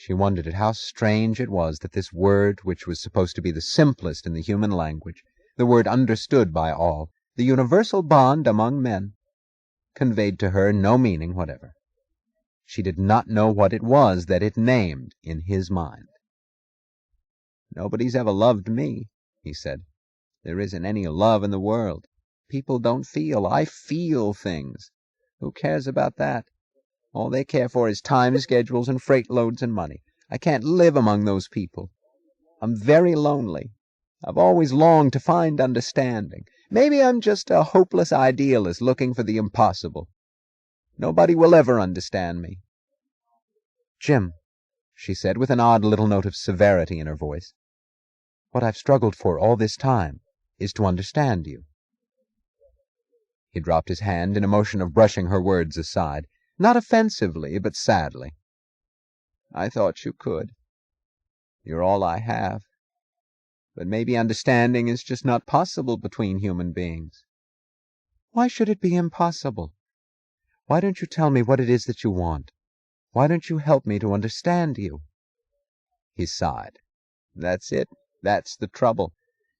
She wondered at how strange it was that this word, which was supposed to be the simplest in the human language, the word understood by all, the universal bond among men, conveyed to her no meaning whatever. She did not know what it was that it named in his mind. "Nobody's ever loved me," he said. "There isn't any love in the world. People don't feel. I feel things. Who cares about that? All they care for is time schedules and freight loads and money. I can't live among those people. I'm very lonely. I've always longed to find understanding. Maybe I'm just a hopeless idealist looking for the impossible. Nobody will ever understand me." "Jim," she said, with an odd little note of severity in her voice, "what I've struggled for all this time is to understand you." He dropped his hand in a motion of brushing her words aside, not offensively, but sadly. "I thought you could. You're all I have. But maybe understanding is just not possible between human beings." "Why should it be impossible? Why don't you tell me what it is that you want? Why don't you help me to understand you?" He sighed. "That's it. That's the trouble.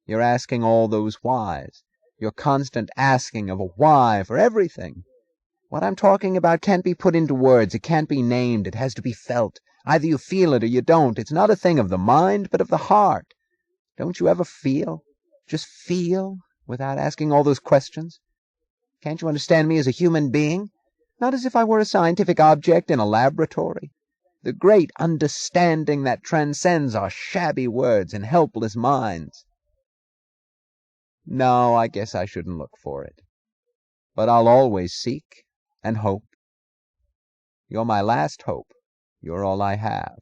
You're asking all those whys. Your constant asking of a why for everything. What I'm talking about can't be put into words. It can't be named. It has to be felt. Either you feel it or you don't. It's not a thing of the mind, but of the heart. Don't you ever feel? Just feel, without asking all those questions? Can't you understand me as a human being? Not as if I were a scientific object in a laboratory. The great understanding that transcends our shabby words and helpless minds. No, I guess I shouldn't look for it. But I'll always seek and hope. You're my last hope. You're all I have."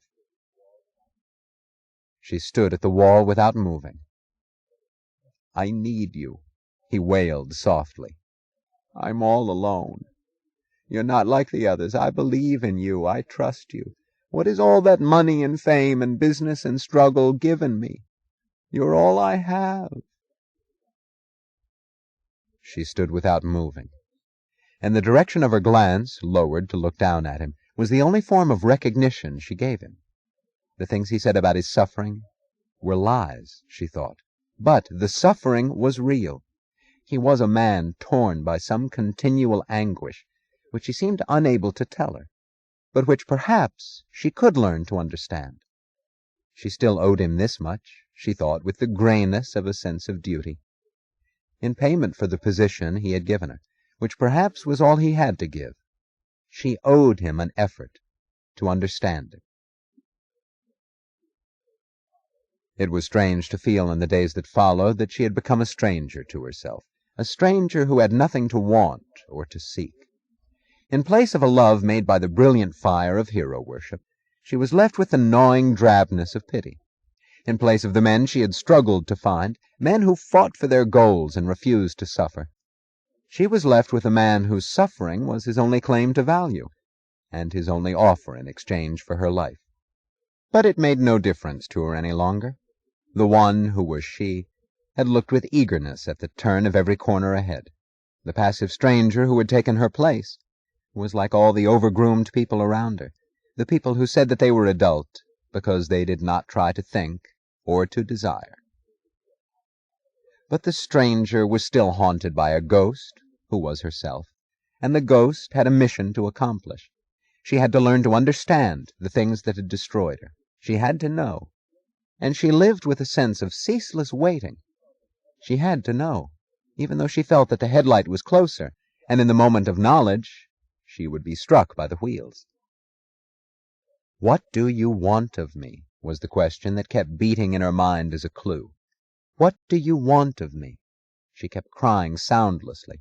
She stood at the wall without moving. "I need you," he wailed softly. "I'm all alone. You're not like the others. I believe in you. I trust you. What is all that money and fame and business and struggle given me? You're all I have." She stood without moving, and the direction of her glance, lowered to look down at him, was the only form of recognition she gave him. The things he said about his suffering were lies, she thought, but the suffering was real. He was a man torn by some continual anguish, which he seemed unable to tell her, but which perhaps she could learn to understand. She still owed him this much, she thought, with the grayness of a sense of duty. In payment for the position he had given her, which perhaps was all he had to give, she owed him an effort to understand it. It was strange to feel in the days that followed that she had become a stranger to herself, a stranger who had nothing to want or to seek. In place of a love made by the brilliant fire of hero worship, she was left with the gnawing drabness of pity. In place of the men she had struggled to find, men who fought for their goals and refused to suffer, she was left with a man whose suffering was his only claim to value, and his only offer in exchange for her life. But it made no difference to her any longer. The one who was she had looked with eagerness at the turn of every corner ahead. The passive stranger who had taken her place was like all the overgroomed people around her, the people who said that they were adult because they did not try to think or to desire. But the stranger was still haunted by a ghost, who was herself, and the ghost had a mission to accomplish. She had to learn to understand the things that had destroyed her. She had to know, and she lived with a sense of ceaseless waiting. She had to know, even though she felt that the headlight was closer, and in the moment of knowledge she would be struck by the wheels. "What do you want of me?" was the question that kept beating in her mind as a clue. "What do you want of me?" She kept crying soundlessly,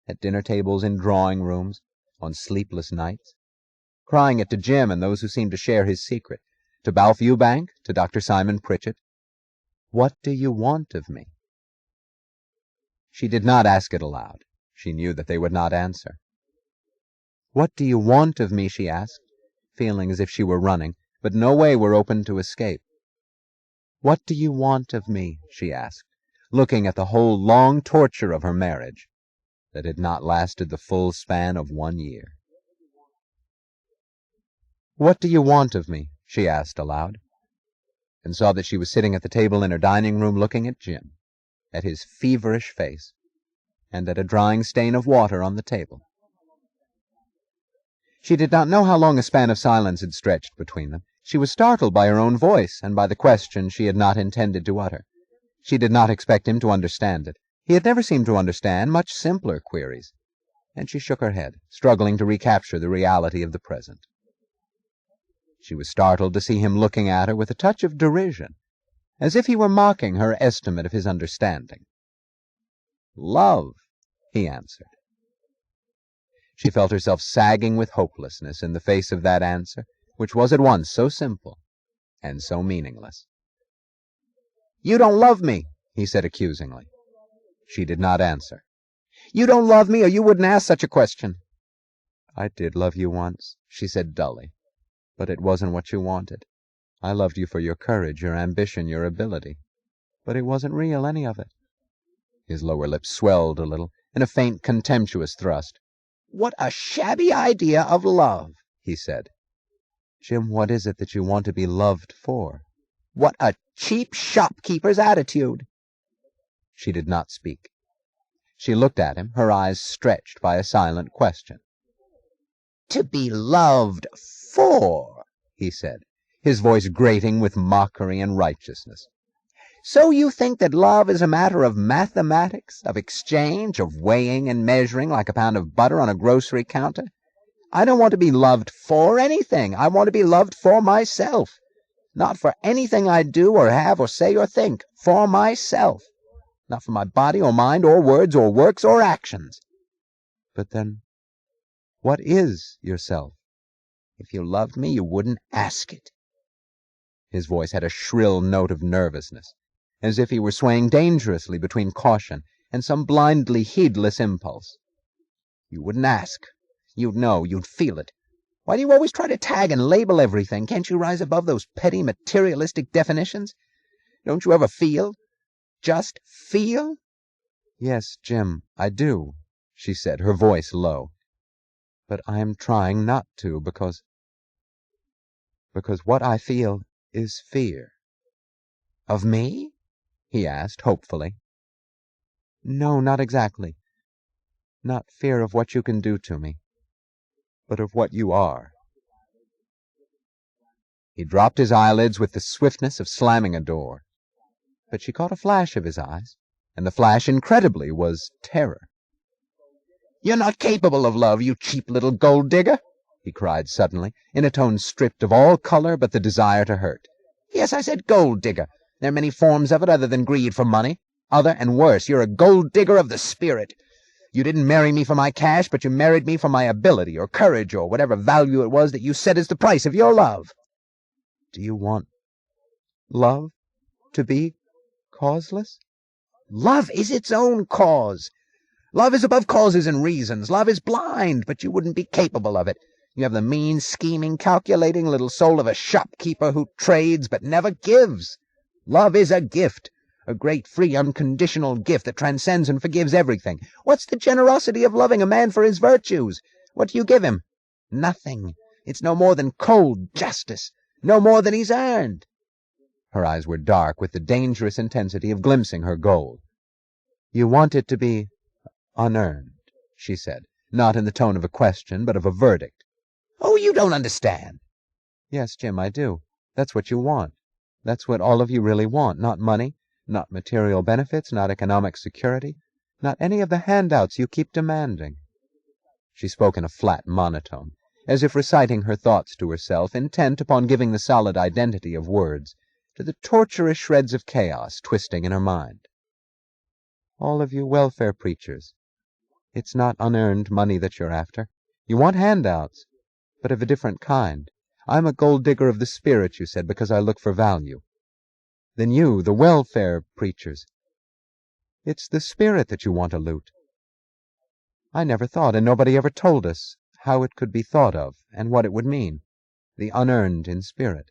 at dinner tables in drawing rooms, on sleepless nights, crying it to Jim and those who seemed to share his secret, to Balfe Eubank, to Dr. Simon Pritchett. "What do you want of me?" She did not ask it aloud. She knew that they would not answer. "What do you want of me?" she asked, feeling as if she were running, but no way were open to escape. "What do you want of me?" she asked, looking at the whole long torture of her marriage that had not lasted the full span of 1 year. "What do you want of me?" she asked aloud, and saw that she was sitting at the table in her dining room looking at Jim, at his feverish face, and at a drying stain of water on the table. She did not know how long a span of silence had stretched between them. She was startled by her own voice and by the question she had not intended to utter. She did not expect him to understand it. He had never seemed to understand much simpler queries, and she shook her head, struggling to recapture the reality of the present. She was startled to see him looking at her with a touch of derision, as if he were mocking her estimate of his understanding. "Love," he answered. She felt herself sagging with hopelessness in the face of that answer, which was at once so simple and so meaningless. "You don't love me," he said accusingly. She did not answer. "You don't love me, or you wouldn't ask such a question." "I did love you once," she said dully, "but it wasn't what you wanted. I loved you for your courage, your ambition, your ability. But it wasn't real, any of it." His lower lip swelled a little, in a faint, contemptuous thrust. "What a shabby idea of love," he said. "Jim, what is it that you want to be loved for?" "What a cheap shopkeeper's attitude." She did not speak. She looked at him, her eyes stretched by a silent question. "To be loved for," he said, his voice grating with mockery and righteousness. "So you think that love is a matter of mathematics, of exchange, of weighing and measuring like a pound of butter on a grocery counter? I don't want to be loved for anything. I want to be loved for myself. Not for anything I do or have or say or think. For myself. Not for my body or mind or words or works or actions." "But then, what is yourself?" "If you loved me, you wouldn't ask it." His voice had a shrill note of nervousness, as if he were swaying dangerously between caution and some blindly heedless impulse. "You wouldn't ask. You'd know. You'd feel it. Why do you always try to tag and label everything? Can't you rise above those petty materialistic definitions? Don't you ever feel? Just feel?" "Yes, Jim, I do," she said, her voice low. "But I am trying not to, because what I feel is fear." "Of me?" he asked hopefully. "No, not exactly. Not fear of what you can do to me, but of what you are." He dropped his eyelids with the swiftness of slamming a door, but she caught a flash of his eyes, and the flash, incredibly, was terror. "You're not capable of love, you cheap little gold-digger," he cried suddenly, in a tone stripped of all color but the desire to hurt. "Yes, I said gold-digger. There are many forms of it other than greed for money. Other and worse. You're a gold-digger of the spirit. You didn't marry me for my cash, but you married me for my ability or courage or whatever value it was that you set as the price of your love." "Do you want love to be causeless?" "Love is its own cause. Love is above causes and reasons. Love is blind, but you wouldn't be capable of it. You have the mean, scheming, calculating little soul of a shopkeeper who trades but never gives. Love is a gift, a great, free, unconditional gift that transcends and forgives everything. What's the generosity of loving a man for his virtues? What do you give him? Nothing. It's no more than cold justice, no more than he's earned." Her eyes were dark with the dangerous intensity of glimpsing her goal. "You want it to be unearned," she said, not in the tone of a question, but of a verdict. "Oh, you don't understand." "Yes, Jim, I do. That's what you want. That's what all of you really want. Not money, not material benefits, not economic security, not any of the handouts you keep demanding." She spoke in a flat monotone, as if reciting her thoughts to herself, intent upon giving the solid identity of words to the torturous shreds of chaos twisting in her mind. "All of you welfare preachers. It's not unearned money that you're after. You want handouts, but of a different kind. I'm a gold-digger of the spirit, you said, because I look for value. Then you, the welfare preachers, it's the spirit that you want to loot. I never thought, and nobody ever told us, how it could be thought of, and what it would mean, the unearned in spirit.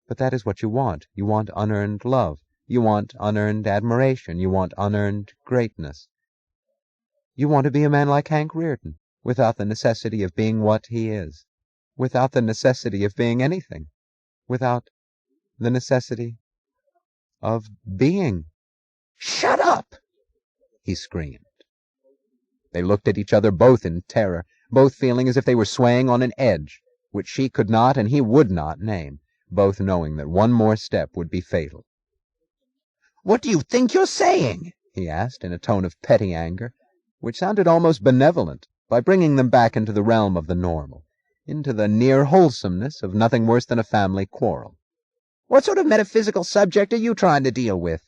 But that is what you want. You want unearned love. You want unearned admiration. You want unearned greatness. You want to be a man like Hank Rearden, without the necessity of being what he is, without the necessity of being anything, without the necessity of being. "Shut up!" he screamed. They looked at each other, both in terror, both feeling as if they were swaying on an edge, which she could not and he would not name, both knowing that one more step would be fatal. "What do you think you're saying?" he asked, in a tone of petty anger, which sounded almost benevolent, by bringing them back into the realm of the normal, into the near wholesomeness of nothing worse than a family quarrel. "What sort of metaphysical subject are you trying to deal with?